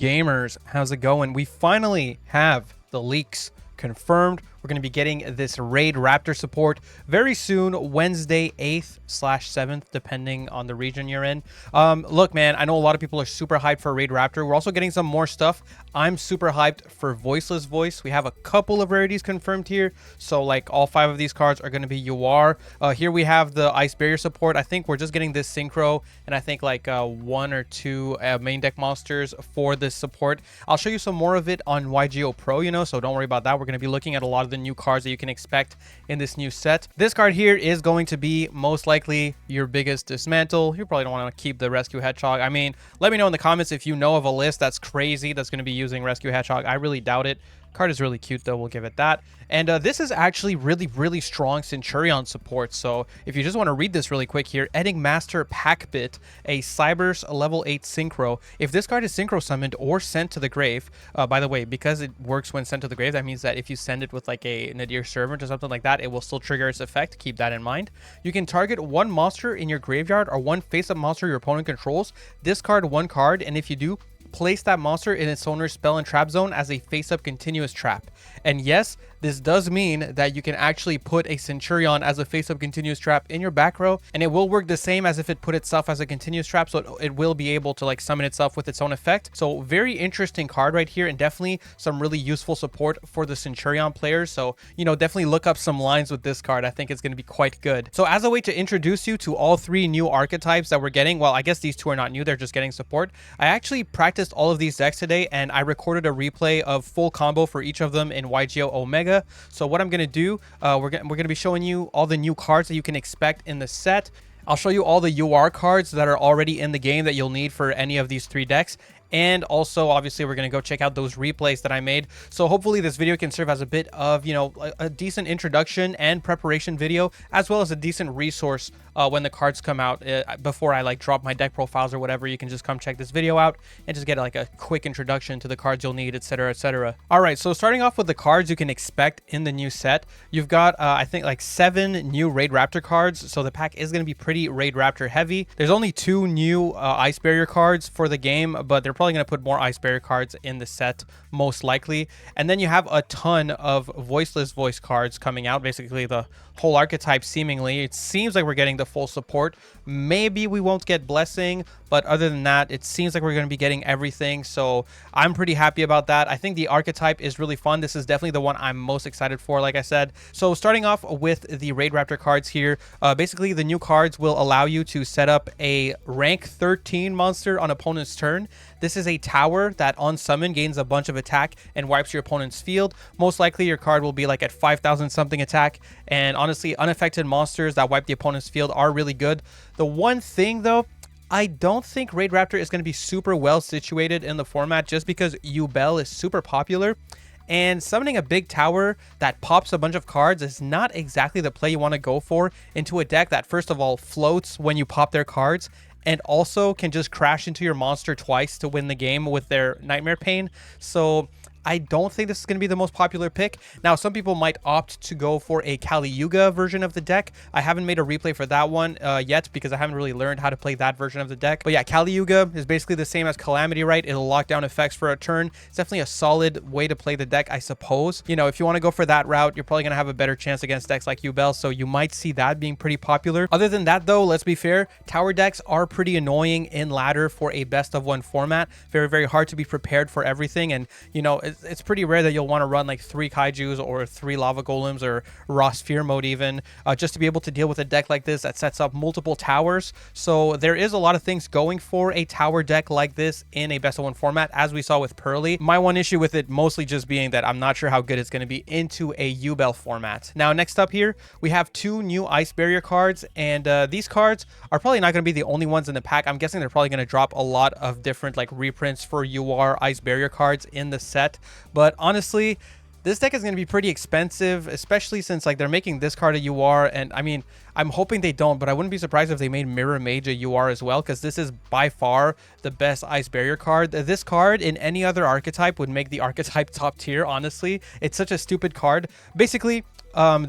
gamers, how's it going? We finally have the leaks confirmed. We're going to be getting this Raidraptor support very soon, Wednesday 8th/7th, depending on the region you're in. Look, man, I know a lot of people are super hyped for Raidraptor. We're also getting some more stuff. I'm super hyped for Voiceless Voice. We have a couple of rarities confirmed here. So, like, all 5 of these cards are going to be yugioh. Here we have the Ice Barrier support. I think we're just getting this synchro, and I think, like, 1 or 2 main deck monsters for this support. I'll show you some more of it on yugioh Pro, you know, so don't worry about that. We're going to be looking at a lot of the new cards that you can expect in this new set. This card here is going to be most likely your biggest dismantle. You probably don't want to keep the Rescue Hedgehog. I mean, let me know in the comments if you know of a list that's crazy that's going to be using Rescue Hedgehog. I really doubt it. Card is really cute though, we'll give it that. And this is actually really strong Centurion support. So if you just want to read this really quick here, Ending Master Packbit, a Cybers level 8 synchro. If this card is synchro summoned or sent to the grave, by the way, because it works when sent to the grave, that means that if you send it with like a Nadir Servant or something like that, it will still trigger its effect. Keep that in mind. You can target 1 monster in your graveyard or 1 face-up monster your opponent controls. Discard 1 card, and if you do, place that monster in its owner's spell and trap zone as a face-up continuous trap. And yes, this does mean that you can actually put a Centurion as a face-up continuous trap in your back row, and it will work the same as if it put itself as a continuous trap, so it will be able to like summon itself with its own effect. So very interesting card right here, and definitely some really useful support for the Centurion players. So, you know, definitely look up some lines with this card. I think it's going to be quite good. So as a way to introduce you to all 3 new archetypes that we're getting, well, I guess these 2 are not new, they're just getting support. I actually practiced all of these decks today, and I recorded a replay of full combo for each of them in yugioh Omega. So what I'm going to do, we're going to be showing you all the new cards that you can expect in the set. I'll show you all the yugioh cards that are already in the game that you'll need for any of these 3 decks. And also, obviously, we're going to go check out those replays that I made. So hopefully this video can serve as a bit of, you know, a decent introduction and preparation video, as well as a decent resource when the cards come out. Before I like drop my deck profiles or whatever, you can just come check this video out and just get like a quick introduction to the cards you'll need, etc, etc. All right, so starting off with the cards you can expect in the new set, you've got I think like 7 new Raidraptor cards. So the pack is going to be pretty Raidraptor heavy. There's only 2 new Ice Barrier cards for the game, but they're probably going to put more Ice Barrier cards in the set most likely. And then you have a ton of Voiceless Voice cards coming out, basically the whole archetype seemingly. It seems like we're getting the full support. Maybe we won't get Blessing, but other than that, it seems like we're going to be getting everything. So I'm pretty happy about that. I think the archetype is really fun. This is definitely the one I'm most excited for, like I said. So starting off with the Raidraptor cards here, basically the new cards will allow you to set up a rank 13 monster on opponent's turn. This is a tower that on summon gains a bunch of attack and wipes your opponent's field. Most likely your card will be like at 5,000 something attack, and honestly unaffected monsters that wipe the opponent's field are really good. The one thing though, I don't think Raidraptor is going to be super well situated in the format just because Yubel is super popular. And summoning a big tower that pops a bunch of cards is not exactly the play you want to go for into a deck that, first of all, floats when you pop their cards, and also can just crash into your monster twice to win the game with their Nightmare Pain. So I don't think this is going to be the most popular pick. Now, some people might opt to go for a Kali Yuga version of the deck. I haven't made a replay for that one yet because I haven't really learned how to play that version of the deck. But yeah, Kali Yuga is basically the same as Calamity, right? It'll lock down effects for a turn. It's definitely a solid way to play the deck, I suppose. You know, if you want to go for that route, you're probably going to have a better chance against decks like Yubel, so you might see that being pretty popular. Other than that, though, let's be fair, tower decks are pretty annoying in ladder for a best-of-1 format. Very hard to be prepared for everything, and, you know, it's pretty rare that you'll want to run like 3 kaijus or 3 lava golems or raw sphere mode even, just to be able to deal with a deck like this that sets up multiple towers. So there is a lot of things going for a tower deck like this in a best-of-1 format, as we saw with Pearly. My one issue with it mostly just being that I'm not sure how good it's going to be into a Yubel format. Now, next up here, we have 2 new Ice Barrier cards, and these cards are probably not going to be the only ones in the pack. I'm guessing they're probably going to drop a lot of different like reprints for UR Ice Barrier cards in the set. But honestly, this deck is going to be pretty expensive, especially since like they're making this card a UR, and I mean, I'm hoping they don't, but I wouldn't be surprised if they made Mirror Mage a UR as well, because this is by far the best Ice Barrier card. This card in any other archetype would make the archetype top tier, honestly. It's such a stupid card. Basically,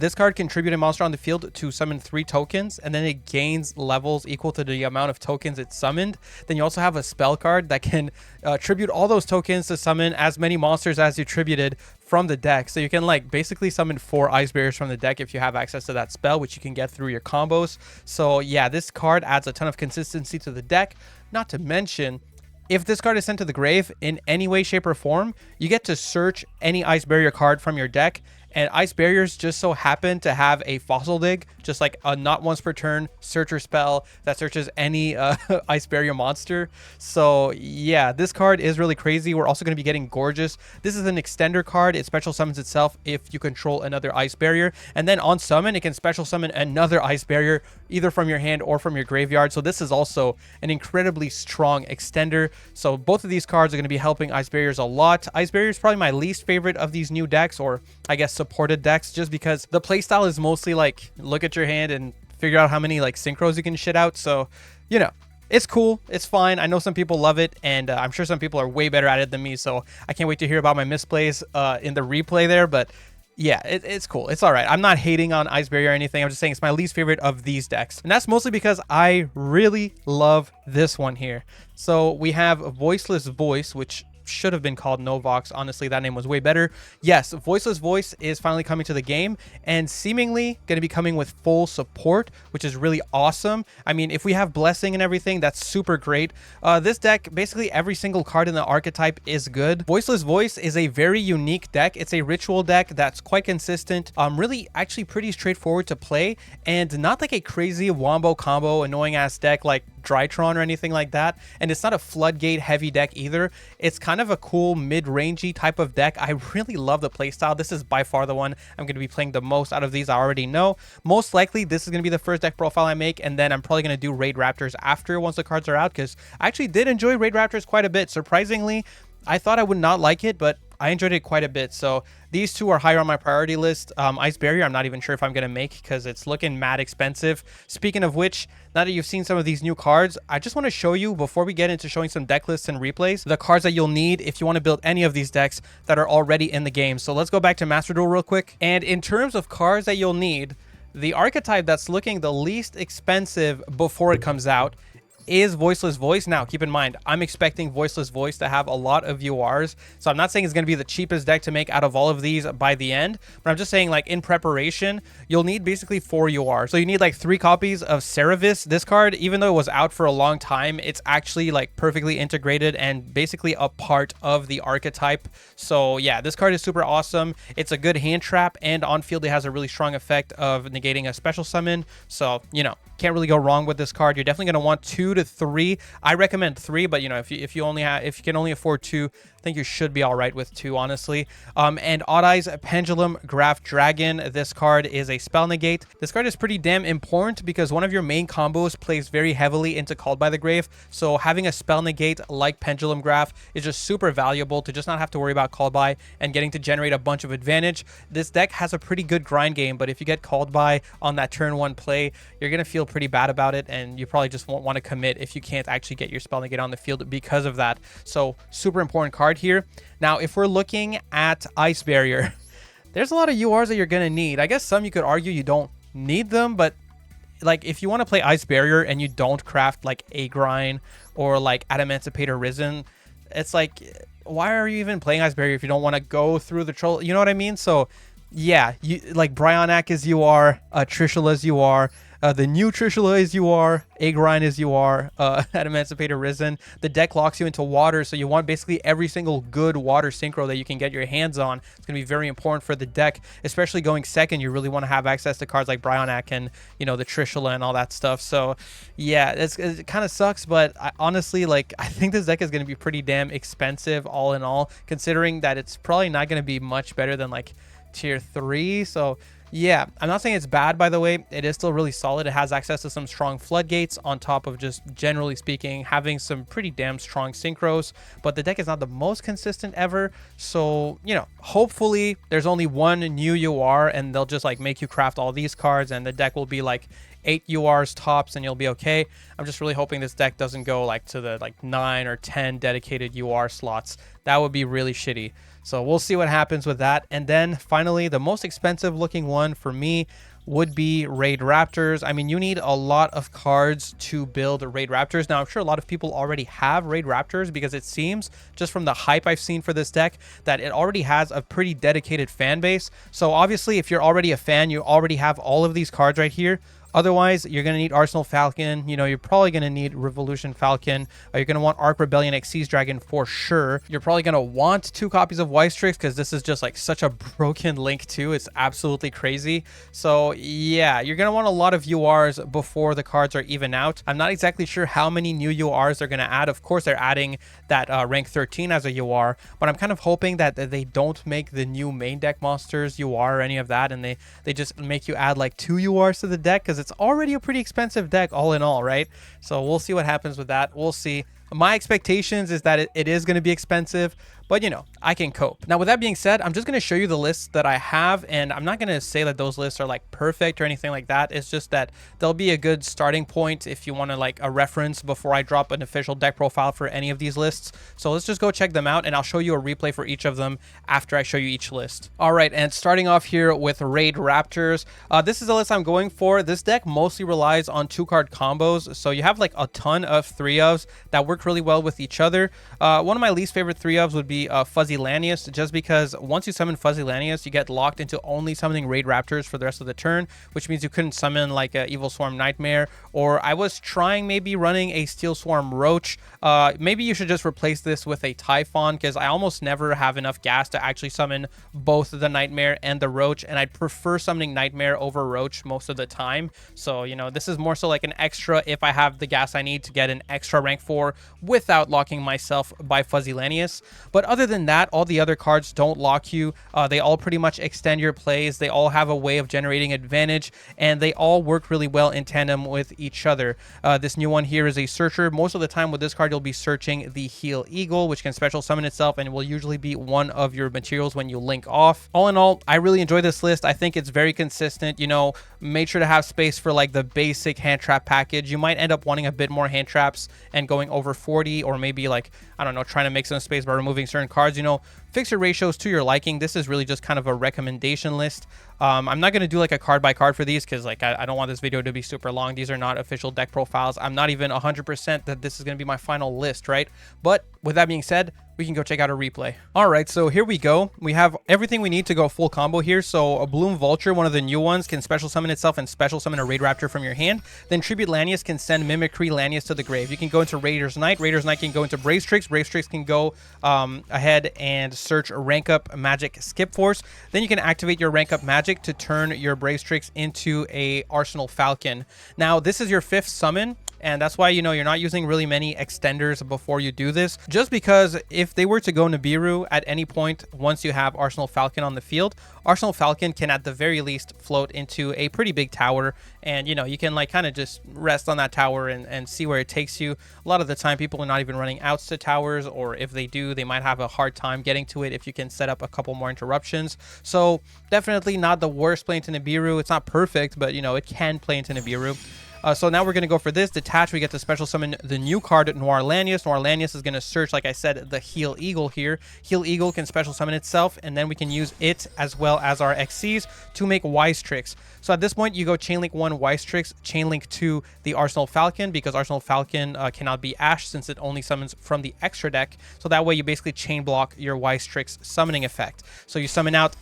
this card can tribute a monster on the field to summon 3 tokens, and then it gains levels equal to the amount of tokens it summoned. Then you also have a spell card that can tribute all those tokens to summon as many monsters as you tributed from the deck. So you can like basically summon 4 Ice Barriers from the deck if you have access to that spell, which you can get through your combos. So yeah, this card adds a ton of consistency to the deck. Not to mention, if this card is sent to the grave in any way, shape, or form, you get to search any Ice Barrier card from your deck. And Ice Barriers just so happen to have a Fossil Dig, just like a not once per turn searcher spell that searches any Ice Barrier monster. So yeah, this card is really crazy. We're also going to be getting Gorgeous. This is an extender card. It special summons itself if you control another Ice Barrier. And then on summon, it can special summon another Ice Barrier, either from your hand or from your graveyard. So this is also an incredibly strong extender. So both of these cards are going to be helping Ice Barriers a lot. Ice Barrier is probably my least favorite of these new decks, or I guess supported decks, just because the playstyle is mostly like look at your hand and figure out how many like synchros you can shit out. So, you know, it's cool, it's fine. I know some people love it, and I'm sure some people are way better at it than me, so I can't wait to hear about my misplays in the replay there. But yeah, it's cool. It's all right. I'm not hating on Ice Barrier or anything. I'm just saying it's my least favorite of these decks. And that's mostly because I really love this one here. So we have Voiceless Voice, which should have been called Novox. Honestly, that name was way better. Yes, Voiceless Voice is finally coming to the game and seemingly going to be coming with full support, which is really awesome. I mean, if we have Blessing and everything, that's super great. This deck, basically every single card in the archetype is good. Voiceless Voice is a very unique deck. It's a ritual deck that's quite consistent, really actually pretty straightforward to play, and not like a crazy wombo combo annoying ass deck like Drytron or anything like that. And it's not a floodgate heavy deck either. It's kind of a cool mid-rangey type of deck. I really love the playstyle. This is by far the one I'm going to be playing the most out of these. I already know. Most likely this is going to be the first deck profile I make, and then I'm probably going to do Raidraptors after, once the cards are out, because I actually did enjoy Raidraptors quite a bit. Surprisingly, I thought I would not like it, but I enjoyed it quite a bit. So these two are higher on my priority list. Ice Barrier, I'm not even sure if I'm going to make, because it's looking mad expensive. Speaking of which, now that you've seen some of these new cards, I just want to show you, before we get into showing some deck lists and replays, the cards that you'll need if you want to build any of these decks that are already in the game. So let's go back to Master Duel real quick. And in terms of cards that you'll need, the archetype that's looking the least expensive before it comes out is Voiceless Voice. Now, keep in mind, I'm expecting Voiceless Voice to have a lot of URs, so I'm not saying it's going to be the cheapest deck to make out of all of these by the end, but I'm just saying, like, in preparation, you'll need basically 4 URs. So you need like 3 copies of Cerevis. This card, even though it was out for a long time, it's actually like perfectly integrated and basically a part of the archetype. So yeah, this card is super awesome. It's a good hand trap, and on field it has a really strong effect of negating a special summon. So, you know, can't really go wrong with this card. You're definitely going to want 2 to 3. I recommend 3, but you know, if you can only afford 2, I think you should be all right with 2, honestly. And Odd Eyes Pendulum Graph Dragon. This card is a spell negate. This card is pretty damn important because one of your main combos plays very heavily into Called by the Grave. So having a spell negate like Pendulum Graph is just super valuable to just not have to worry about Called by and getting to generate a bunch of advantage. This deck has a pretty good grind game, but if you get Called by on that turn 1 play, you're going to feel pretty bad about it, and you probably just won't want to commit if you can't actually get your spell negate on the field because of that. So super important card here. Now, if we're looking at Ice Barrier, there's a lot of URs that you're going to need. I guess some you could argue you don't need them, but like if you want to play Ice Barrier and you don't craft like Agrind or like Adamancipator Risen, it's like, why are you even playing Ice Barrier if you don't want to go through the troll? You know what I mean? So yeah, you like Bryonac is UR, Trishula is UR. The new Trishula is UR, Agrind is UR, Adamancipator Risen. The deck locks you into water, so you want basically every single good water synchro that you can get your hands on. It's going to be very important for the deck, especially going second. You really want to have access to cards like Bryonac and, you know, the Trishula and all that stuff. So yeah, it kind of sucks, but honestly, like, I think this deck is going to be pretty damn expensive all in all, considering that it's probably not going to be much better than like tier 3. So Yeah, I'm not saying it's bad, by the way. It is still really solid. It has access to some strong floodgates on top of just, generally speaking, having some pretty damn strong synchros. But the deck is not the most consistent ever. So, you know, hopefully there's only one new UR and they'll just like make you craft all these cards and the deck will be like 8 URs tops and you'll be okay. I'm just really hoping this deck doesn't go like to the like 9 or 10 dedicated UR slots. That would be really shitty. So we'll see what happens with that. And then finally, the most expensive looking one for me would be Raidraptors. I mean, you need a lot of cards to build Raidraptors. Now, I'm sure a lot of people already have Raidraptors because it seems, just from the hype I've seen for this deck, that it already has a pretty dedicated fan base. So obviously, if you're already a fan, you already have all of these cards right here. Otherwise, you're going to need Arsenal Falcon. You know, you're probably going to need Revolution Falcon. You're going to want Arc Rebellion Xyz Dragon for sure. You're probably going to want 2 copies of Weistrix because this is just like such a broken link too. It's absolutely crazy. So yeah, you're going to want a lot of URs before the cards are even out. I'm not exactly sure how many new URs they're going to add. Of course, they're adding that rank 13 as a UR, but I'm kind of hoping that they don't make the new main deck monsters UR or any of that, and they just make you add like 2 URs to the deck because it's already a pretty expensive deck all in all, right? So we'll see what happens with that. We'll see. My expectations is that it is going to be expensive, but you know, I can cope. Now, with that being said, I'm just going to show you the lists that I have, and I'm not going to say that those lists are like perfect or anything like that. It's just that they'll be a good starting point if you want to like a reference before I drop an official deck profile for any of these lists. So let's just go check them out, and I'll show you a replay for each of them after I show you each list. All right, and starting off here with Raidraptors. This is the list I'm going for. This deck mostly relies on 2-card combos, so you have like a ton of 3-ofs that work really well with each other. One of my least favorite 3-ofs would be Fuzzy Lanius, just because once you summon Fuzzy Lanius, you get locked into only summoning Raidraptors for the rest of the turn, which means you couldn't summon like a Evil Swarm Nightmare, or I was trying maybe running a Steel Swarm Roach. Maybe you should just replace this with a Typhon, because I almost never have enough gas to actually summon both the Nightmare and the Roach, and I'd prefer summoning Nightmare over Roach most of the time. So, you know, this is more so like an extra if I have the gas I need to get an extra rank 4 without locking myself by Fuzzy Lanius. But other than that, all the other cards don't lock you. They all pretty much extend your plays. They all have a way of generating advantage, and they all work really well in tandem with each other. This new one here is a Searcher. Most of the time with this card, you'll be searching the Heal Eagle, which can special summon itself and will usually be one of your materials when you link off. All in all, I really enjoy this list. I think it's very consistent. You know, make sure to have space for like the basic hand trap package. You might end up wanting a bit more hand traps and going over 40, or maybe like, I don't know, trying to make some space by removing certain cards. You know, fix your ratios to your liking. This is really just kind of a recommendation list. I'm not going to do like a card by card for these because like I don't want this video to be super long. These are not official deck profiles. I'm not even 100% that this is going to be my final list, right? But with that being said, we can go check out a replay. All right, so here we go. We have everything we need to go full combo here. So a Bloom Vulture, one of the new ones, can special summon itself and special summon a Raidraptor from your hand. Then Tribute Lanius can send Mimicry Lanius to the grave. You can go into Raider's Knight. Raider's Knight can go into Bravestrix. Bravestrix can go ahead and search Rank Up Magic Skip Force. Then you can activate your Rank Up Magic to turn your Bravestrix into a Arsenal Falcon. Now, this is your 5th summon, and that's why, you know, you're not using really many extenders before you do this, just because if they were to go Nibiru at any point once you have Arsenal Falcon on the field, Arsenal Falcon can at the very least float into a pretty big tower, and you know, you can like kind of just rest on that tower and see where it takes you. A lot of the time people are not even running outs to towers, or if they do, they might have a hard time getting to it if you can set up a couple more interruptions. So definitely not the worst play into Nibiru. It's not perfect, but you know, it can play into Nibiru. So now we're going to go for this. Detach, we get to special summon the new card, Noir Lanius. Noir Lanius is going to search, like I said, the Heal Eagle here. Heal Eagle can special summon itself, and then we can use it as well as our XCs to make Weistrix. So at this point, you go Chainlink 1 Weistrix, Chainlink 2 the Arsenal Falcon, because Arsenal Falcon cannot be Ash since it only summons from the extra deck. So that way you basically chain block your Weistrix summoning effect. So you summon out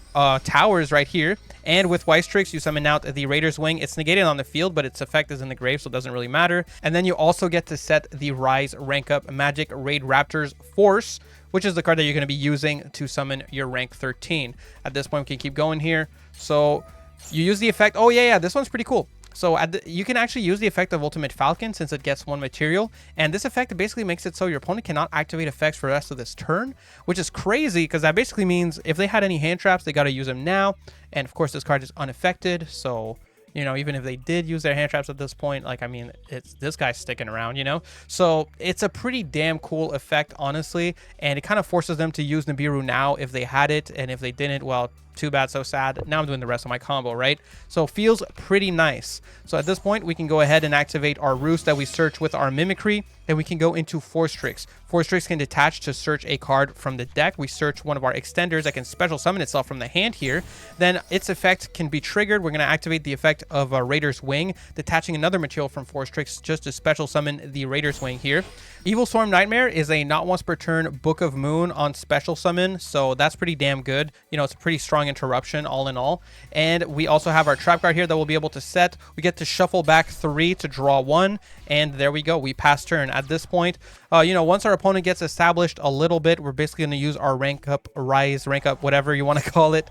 towers right here, and with Weistrix you summon out the Raider's Wing. It's negated on the field, but its effect is in the grave, so it doesn't really matter. And then you also get to set the Rise Rank Up Magic Raidraptors Force, which is the card that you're going to be using to summon your rank 13. At this point, we can keep going here. So you use the effect. Oh yeah, this one's pretty cool. So you can actually use the effect of Ultimate Falcon since it gets 1 material, and this effect basically makes it so your opponent cannot activate effects for the rest of this turn, which is crazy because that basically means if they had any hand traps, they got to use them now. And of course, this card is unaffected, so you know, even if they did use their hand traps at this point, like, I mean, it's this guy's sticking around, you know? So it's a pretty damn cool effect, honestly, and it kind of forces them to use Nibiru now if they had it, and if they didn't, well, too bad, so sad. Now I'm doing the rest of my combo, right? So feels pretty nice. So at this point, we can go ahead and activate our Roost that we search with our Mimicry, and we can go into Force Tricks. Force Tricks can detach to search a card from the deck. We search one of our extenders that can special summon itself from the hand here. Then its effect can be triggered. We're going to activate the effect of Raider's Wing, detaching another material from Force Tricks just to special summon the Raider's Wing here. Evil Storm Nightmare is a not once per turn Book of Moon on special summon, so that's pretty damn good. You know, it's a pretty strong interruption all in all. And we also have our trap card here that we'll be able to set. We get to shuffle back 3 to draw 1, and there we go. We pass turn. At this point, you know, once our opponent gets established a little bit, we're basically going to use our rank up, rise, rank up, whatever you want to call it,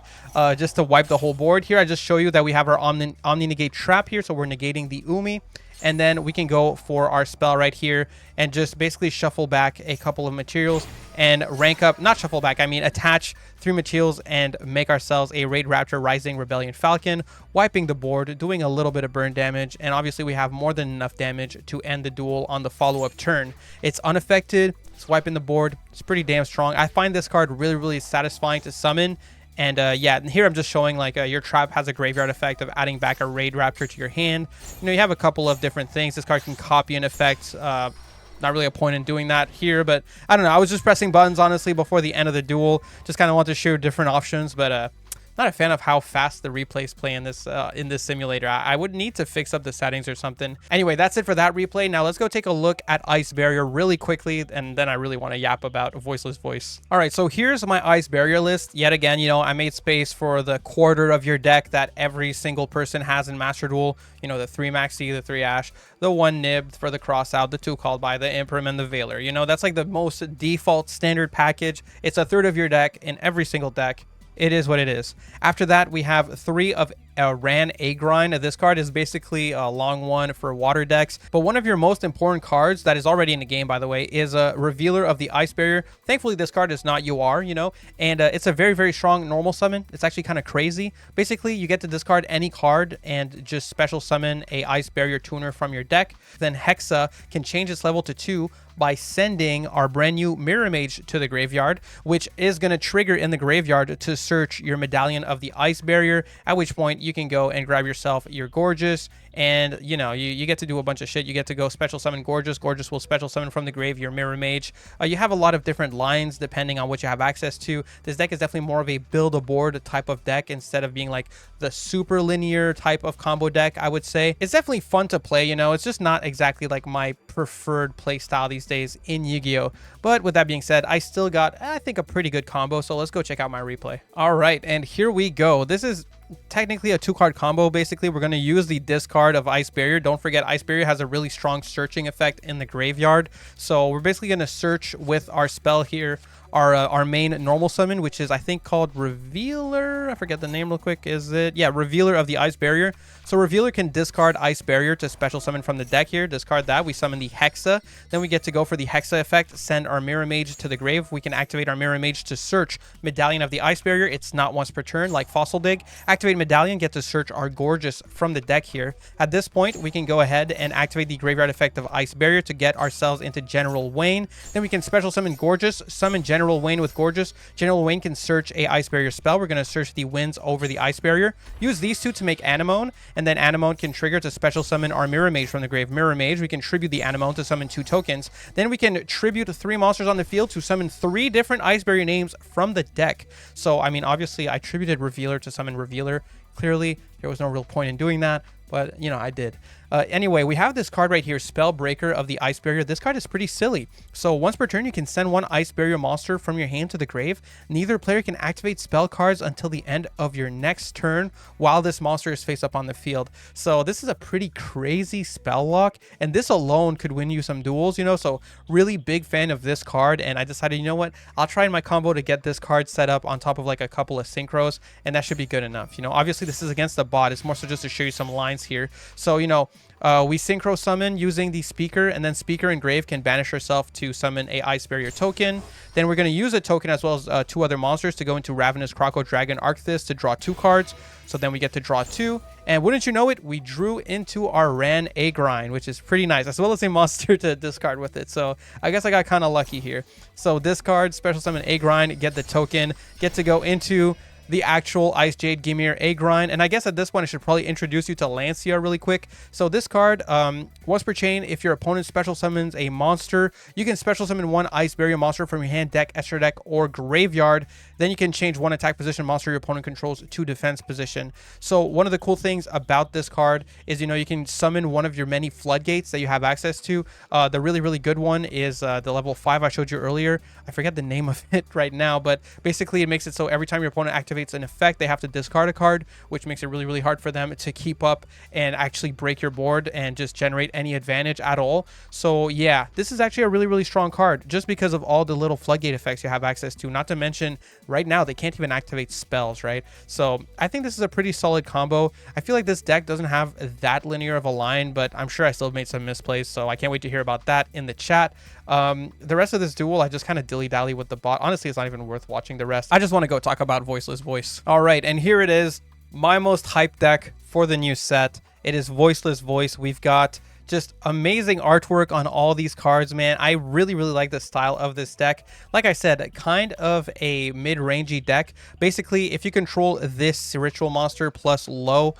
just to wipe the whole board. Here I just show you that we have our Omni Negate trap here, so we're negating the Umi. And then we can go for our spell right here and just basically shuffle back a couple of materials and rank up, not shuffle back, I mean attach 3 materials and make ourselves a Raidraptor Rising Rebellion Falcon, wiping the board, doing a little bit of burn damage, and obviously we have more than enough damage to end the duel on the follow-up turn. It's unaffected, it's wiping the board, it's pretty damn strong. I find this card really, really satisfying to summon. And yeah, here I'm just showing like your trap has a graveyard effect of adding back a Raidraptor to your hand. You know, you have a couple of different things. This card can copy an effect. Not really a point in doing that here, but I don't know. I was just pressing buttons, honestly, before the end of the duel. Just kind of want to show different options, but not a fan of how fast the replays play in this simulator. I would need to fix up the settings or something. Anyway, that's it for that replay. Now let's go take a look at Ice Barrier really quickly, and then I really want to yap about Voiceless Voice. All right, so here's my Ice Barrier list. Yet again, you know, I made space for the quarter of your deck that every single person has in Master Duel. You know, the 3 Maxi, the 3 Ash, the 1 Nib for the cross out, the 2 Called By, the Imperm, and the Veiler. You know, that's like the most default standard package. It's a third of your deck in every single deck. It is what it is. After that, we have 3 of Ran Agrind. This card is basically a long one for water decks, but one of your most important cards that is already in the game, by the way, is a Revealer of the Ice Barrier. Thankfully, this card is not UR, you know, and it's a very, very strong normal summon. It's actually kind of crazy. Basically, you get to discard any card and just special summon a Ice Barrier tuner from your deck. Then Hexa can change its level to 2 by sending our brand new Mirror Mage to the graveyard, which is going to trigger in the graveyard to search your Medallion of the Ice Barrier, at which point you can go and grab yourself your Gorgeous, and you know, you get to do a bunch of shit. You get to go special summon Gorgeous. Gorgeous will special summon from the grave your Mirror Mage. You have a lot of different lines depending on what you have access to. This deck is definitely more of a build a board type of deck instead of being like the super linear type of combo deck, I would say. It's definitely fun to play, you know. It's just not exactly like my preferred play style these days in Yu-Gi-Oh! But with that being said, I still got, I think, a pretty good combo. So let's go check out my replay. All right, and here we go. This is technically a 2-card combo. Basically, we're going to use the discard of Ice Barrier. Don't forget, Ice Barrier has a really strong searching effect in the graveyard. So we're basically going to search with our spell here, our main normal summon, which is I think called Revealer. I forget the name real quick. Is it? Yeah, Revealer of the Ice Barrier. So Revealer can discard Ice Barrier to special summon from the deck here. Discard that. We summon the Hexa. Then we get to go for the Hexa effect. Send our Mirror Mage to the grave. We can activate our Mirror Mage to search Medallion of the Ice Barrier. It's not once per turn like Fossil Dig. Activate Medallion. Get to search our Gorgeous from the deck here. At this point, we can go ahead and activate the graveyard effect of Ice Barrier to get ourselves into General Wayne. Then we can special summon Gorgeous. Summon General Wayne with Gorgeous. General Wayne can search a Ice Barrier spell. We're going to search the Winds over the Ice Barrier. Use these 2 to make Anemone, and then Anemone can trigger to special summon our Mirror Mage from the grave. Mirror Mage, we can tribute the Anemone to summon 2 tokens. Then we can tribute 3 monsters on the field to summon 3 different Ice Barrier names from the deck. So, I mean, obviously, I tributed Revealer to summon Revealer. Clearly, there was no real point in doing that, but, you know, I did. Anyway, we have this card right here, Spellbreaker of the Ice Barrier. This card is pretty silly. So once per turn, you can send 1 Ice Barrier monster from your hand to the grave. Neither player can activate spell cards until the end of your next turn while this monster is face up on the field. So this is a pretty crazy spell lock, and this alone could win you some duels, you know. So really big fan of this card, and I decided, you know what, I'll try in my combo to get this card set up on top of like a couple of synchros, and that should be good enough. You know, obviously this is against the bot. It's more so just to show you some lines here. So, you know, we synchro summon using the speaker, and then speaker and grave can banish herself to summon a ice barrier token. Then we're going to use a token as well as 2 other monsters to go into Ravenous Croco Dragon Arcthis to draw 2 cards. So then we get to draw 2. And wouldn't you know it, we drew into our Ran Agrind, which is pretty nice, as well as a monster to discard with it. So I guess I got kind of lucky here. So discard, special summon Agrind, get the token, get to go into the actual Ice Jade Gimir Agrind. And I guess at this point I should probably introduce you to Lancia really quick. So this card, once per chain, if your opponent special summons a monster, you can special summon 1 Ice Barrier monster from your hand, deck, extra deck, or graveyard. Then you can change 1 attack position monster your opponent controls to defense position. So one of the cool things about this card is, you know, you can summon one of your many floodgates that you have access to. The really good one is the level 5 I showed you earlier. I forget the name of it right now, but basically it makes it so every time your opponent activates an effect, they have to discard a card, which makes it really hard for them to keep up and actually break your board and just generate any advantage at all. So yeah, this is actually a really strong card just because of all the little floodgate effects you have access to. Not to mention right now they can't even activate spells, right? So I think this is a pretty solid combo. I feel like this deck doesn't have that linear of a line, but I'm sure I still made some misplays, so I can't wait to hear about that in the chat. The rest of this duel, I just kind of dilly-dally with the bot. Honestly, it's not even worth watching the rest. I just want to go talk about Voiceless Voice. All right, and here it is, my most hyped deck for the new set. It is Voiceless Voice. We've got just amazing artwork on all these cards, man. I really like the style of this deck. Like I said, kind of a mid-rangey deck. Basically, if you control this ritual monster plus low,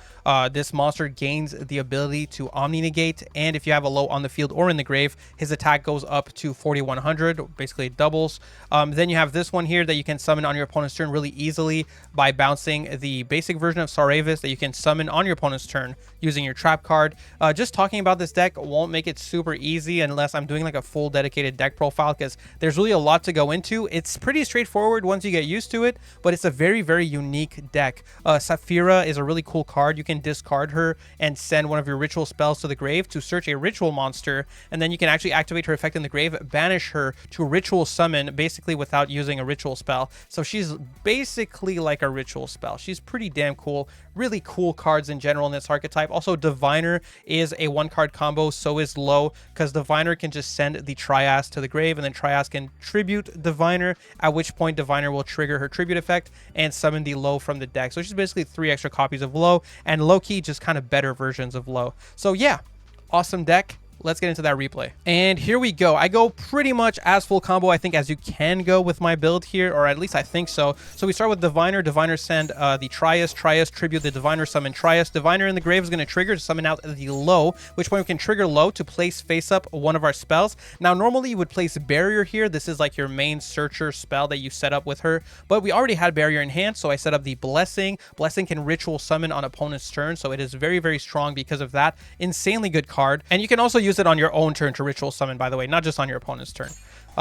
this monster gains the ability to Omni Negate, and if you have a low on the field or in the grave, his attack goes up to 4100, basically it doubles. Then you have this one here that you can summon on your opponent's turn really easily by bouncing the basic version of Saravis that you can summon on your opponent's turn using your trap card. Just talking about this deck won't make it super easy unless I'm doing like a full dedicated deck profile, because there's really a lot to go into. It's pretty straightforward once you get used to it, but it's a very unique deck. Saphira is a really cool card. You can discard her and send one of your ritual spells to the grave to search a ritual monster, and then you can actually activate her effect in the grave, banish her to ritual summon basically without using a ritual spell. So she's basically like a ritual spell. She's pretty damn cool. Really cool cards in general in this archetype. Also, Diviner is a 1-card combo, so is Low, because Diviner can just send the Trias to the grave, and then Trias can tribute Diviner, at which point Diviner will trigger her tribute effect and summon the Low from the deck. So she's basically 3 extra copies of Low, and low-key just kind of better versions of Low. So yeah, awesome deck. Let's get into that replay. And here we go. I go pretty much as full combo, I think, as you can go with my build here, or at least I think so. So we start with Diviner. Diviner send the Trias. Trias tribute the Diviner, summon Trias. Diviner in the grave is going to trigger to summon out the Low, which point we can trigger Low to place face up one of our spells. Now, normally you would place Barrier here. This is like your main searcher spell that you set up with her, but we already had Barrier in hand, so I set up the Blessing. Blessing can ritual summon on opponent's turn, so it is very strong because of that. Insanely good card. And you can also use it on your own turn to ritual summon, by the way, not just on your opponent's turn.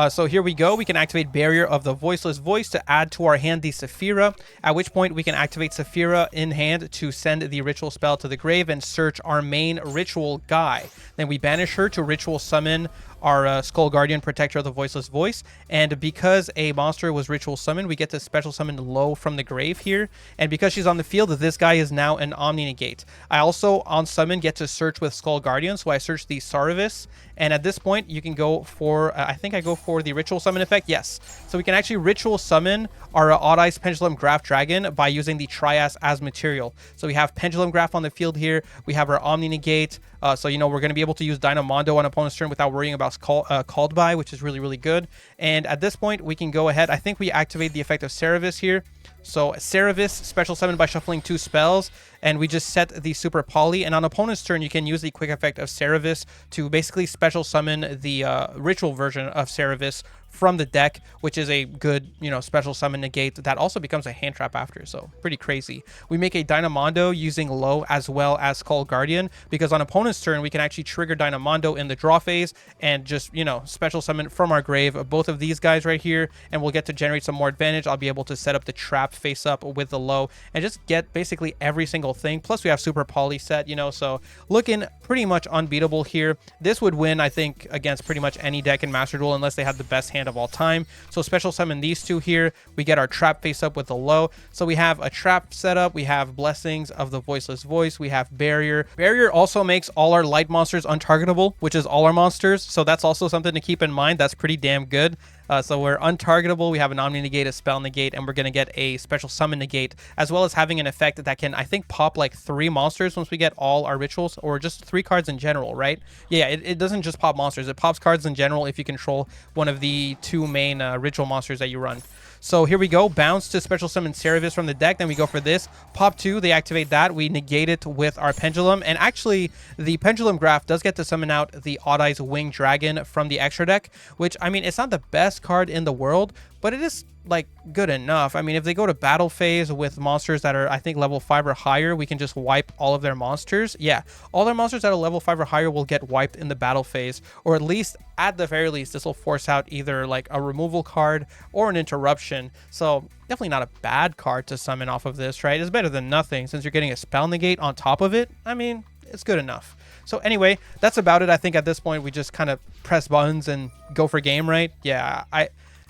So here we go. We can activate Barrier of the Voiceless Voice to add to our hand the Saphira, at which point we can activate Saphira in hand to send the ritual spell to the grave and search our main ritual guy. Then we banish her to ritual summon our Skull Guardian, Protector of the Voiceless Voice. And because a monster was ritual summoned, we get to special summon Low from the grave here. And because she's on the field, this guy is now an Omni Negate. I also, on summon, get to search with Skull Guardian, so I search the Saravis. And at this point, you can go for, I think I go for the ritual summon effect. Yes. So we can actually ritual summon our Odd Eyes Pendulum Graph Dragon by using the Trias as material. So we have Pendulum Graph on the field here. We have our Omni Negate. So, you know, we're going to be able to use Dynamondo on opponent's turn without worrying about called by, which is really good. And at this point, we can go ahead. I think we activate the effect of Saravis here. So Saravis, special summon by shuffling 2 spells, and we just set the Super Poly. And on opponent's turn, you can use the quick effect of Saravis to basically special summon the ritual version of Saravis from the deck, which is a good, you know, special summon negate that also becomes a hand trap after. So pretty crazy. We make a Dynamondo using Low as well as Skull Guardian, because on opponent's turn we can actually trigger Dynamondo in the draw phase and just, you know, special summon from our grave both of these guys right here, and we'll get to generate some more advantage. I'll be able to set up the trap face up with the Low and just get basically every single single thing. Plus we have super poly set, you know, so looking pretty much unbeatable here. This would win, I think, against pretty much any deck in Master Duel unless they had the best hand of all time. So special summon these two here. We get our trap face up with the low. So we have a trap setup. We have Blessings of the Voiceless Voice. We have Barrier. Barrier also makes all our light monsters untargetable, which is all our monsters. So that's also something to keep in mind. That's pretty damn good. So we're untargetable. We have an Omni Negate, a Spell Negate, and we're going to get a Special Summon Negate, as well as having an effect that can, I think, pop like 3 monsters once we get all our rituals, or just 3 cards in general, right? Yeah, it doesn't just pop monsters. It pops cards in general if you control one of the 2 main ritual monsters that you run. So here we go. Bounce to Special Summon Cerevis from the deck. Then we go for this. Pop 2. They activate that. We negate it with our Pendulum. And actually, the Pendulum Graph does get to summon out the Odd Eyes Winged Dragon from the extra deck, which, I mean, it's not the best card in the world, but it is, like, good enough. I mean, if they go to battle phase with monsters that are, I think, level 5 or higher, we can just wipe all of their monsters. Yeah, all their monsters that are level 5 or higher will get wiped in the battle phase, or at least, at the very least, this will force out either, like, a removal card or an interruption. So definitely not a bad card to summon off of this, right? It's better than nothing. Since you're getting a Spell Negate on top of it, I mean, it's good enough. So anyway, that's about it. I think at this point, we just kind of press buttons and go for game, right? Yeah,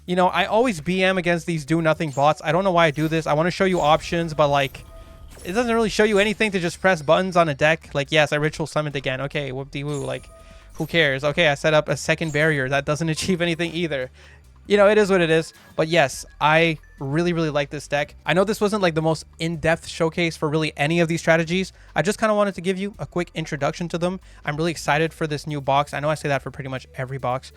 you know, I always BM against these do-nothing bots. I don't know why I do this. I want to show you options, but, like, it doesn't really show you anything to just press buttons on a deck. Like, yes, I ritual summoned again. Okay, whoop-de-woo. Like, who cares? Okay, I set up a second barrier. That doesn't achieve anything either. You know, it is what it is. But yes, I really, really like this deck. I know this wasn't like the most in-depth showcase for really any of these strategies. I just kind of wanted to give you a quick introduction to them. I'm really excited for this new box. I know I say that for pretty much every box.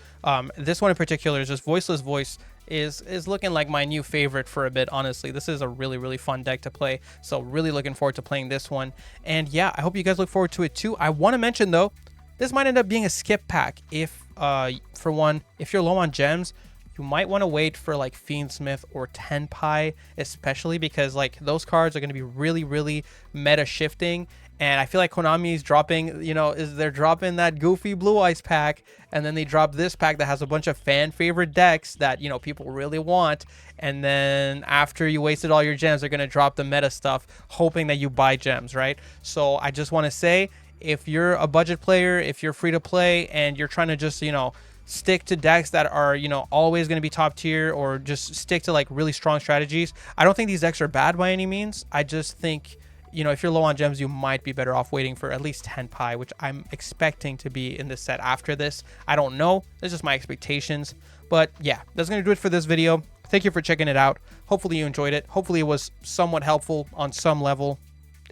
This one in particular is just Voiceless Voice is looking like my new favorite for a bit, honestly. This is a really, really fun deck to play. So really looking forward to playing this one. And yeah, I hope you guys look forward to it too. I want to mention though, this might end up being a skip pack if, for one, if you're low on gems, you might want to wait for like Fiendsmith or Tenpai, especially because like those cards are going to be really, really meta shifting. And I feel like Konami's dropping, you know, they're dropping that goofy Blue Eyes pack, and then they drop this pack that has a bunch of fan favorite decks that, you know, people really want. And then after you wasted all your gems, they're going to drop the meta stuff, hoping that you buy gems, right? So I just want to say, if you're a budget player, if you're free to play, and you're trying to just, you know, stick to decks that are, you know, always going to be top tier, or just stick to like really strong strategies, I don't think these decks are bad by any means. I just think, you know, if you're low on gems, you might be better off waiting for at least Tenpai, which I'm expecting to be in this set after this. I don't know. That's just my expectations. But yeah, that's going to do it for this video. Thank you for checking it out. Hopefully you enjoyed it. Hopefully it was somewhat helpful on some level.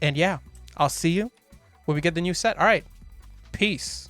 And yeah, I'll see you when we get the new set. All right. Peace.